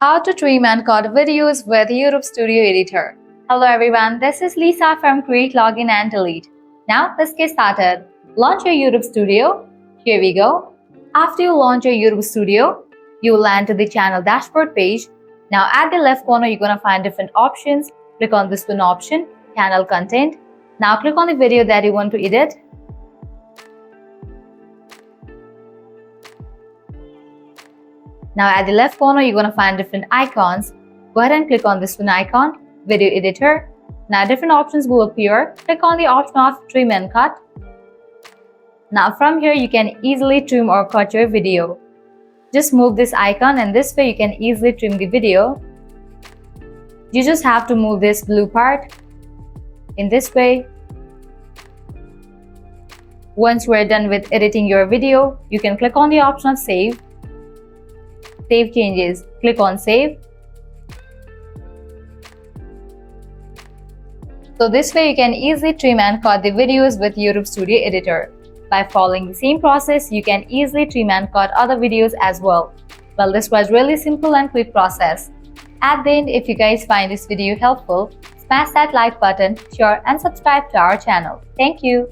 How to trim and cut videos with YouTube Studio Editor. Hello everyone, this is Lisa from Create, Login and Delete. Now let's get started. Launch your YouTube Studio. Here we go. After you launch your YouTube Studio, you will land to the channel dashboard page. Now at the left corner, you're going to find different options. Click on this one option, channel content. Now click on the video that you want to edit. Now at the left corner, you're going to find different icons. Go ahead and click on this one icon, video editor. Now different options will appear. Click on the option of trim and cut. Now from here, you can easily trim or cut your video. Just move this icon and this way you can easily trim the video. You just have to move this blue part in this way. Once we're done with editing your video, you can click on the option of save. Save changes. Click on save. So this way you can easily trim and cut the videos with YouTube Studio Editor. By following the same process, you can easily trim and cut other videos as well. Well, this was really simple and quick process. At the end, if you guys find this video helpful, smash that like button, share and subscribe to our channel. Thank you.